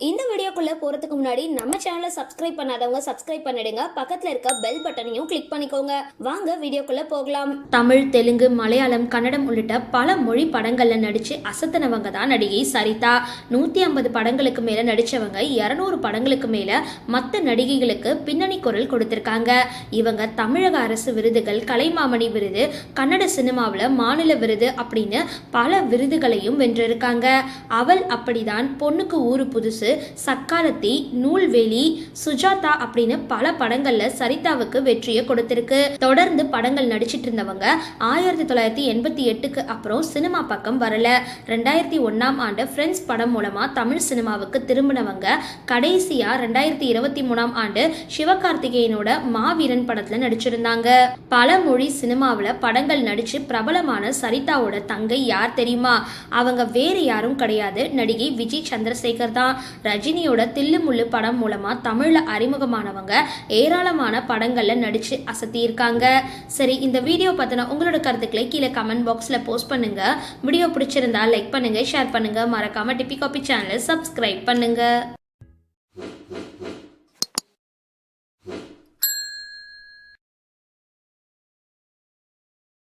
இந்த வீடியோக்குள்ள போறதுக்கு முன்னாடி நம்ம சேனலை சப்ஸ்கிரைப் பண்ணாதவங்க சப்ஸ்கிரைப் பண்ணிடுங்க. பக்கத்துல இருக்க பெல் பட்டனையும் கிளிக் பண்ணிக்கோங்க. வாங்க வீடியோக்குள்ள போகலாம். தமிழ், தெலுங்கு, மலையாளம், கன்னடம் உள்ளிட்ட பல மொழி படங்கள்ல நடிச்சு அசத்தினவங்க தான் நடிகை சரிதா. 150 படங்களுக்கு மேல நடிச்சவங்க 200 படங்களுக்கு மேல மற்ற நடிகைகளுக்கு பின்னணி குரல் கொடுத்திருக்காங்க. இவங்க தமிழக அரசு விருதுகள், கலைமாமணி விருது, கன்னட சினிமாவில் மாநில விருது அப்படின்னு பல விருதுகளையும் வென்றிருக்காங்க. அவள் அப்படிதான், பொண்ணுக்கு ஊரு புதுசு, சக்காலத்தி, நூல்வேலி, சுஜாதா அப்படின்னு பல படங்கள்ல சரிதாவுக்கு வெற்றியை கொடுத்திருக்கு. தொடர்ந்து படங்கள் நடிச்சிட்டு இருந்தவங்க 1988க்கு அப்புறம் சினிமா பக்கம் வரல. 2001ஆம் ஆண்டு ஃப்ரெண்ட்ஸ் படம் மூலமா தமிழ் சினிமாவுக்கு திரும்பினவங்க கடைசியா 2023ஆம் ஆண்டு சிவகார்த்திகேயனோட மாவீரன் படத்துல நடிச்சிருந்தாங்க. பல மொழி சினிமாவில் படங்கள் நடிச்சு பிரபலமான சரிதாவோட தங்கை யார் தெரியுமா? அவங்க வேறு யாரும் கிடையாது, நடிகை விஜய் சந்திரசேகர் தான். ரஜினியோட தில்லு முள்ளு படம் மூலமா தமிழ்ல அறிமுகமானவங்க ஏராளமான படங்கள்ல நடிச்சு அசத்தியிருக்காங்க. சரி, இந்த வீடியோ பத்தின உங்களோட கருத்துக்களை கீழே கமெண்ட் பாக்ஸ்ல போஸ்ட் பண்ணுங்க. வீடியோ பிடிச்சிருந்தா லைக் பண்ணுங்க, ஷேர் பண்ணுங்க. மறக்காம டிபி காபி சேனலை சப்ஸ்கிரைப் பண்ணுங்க.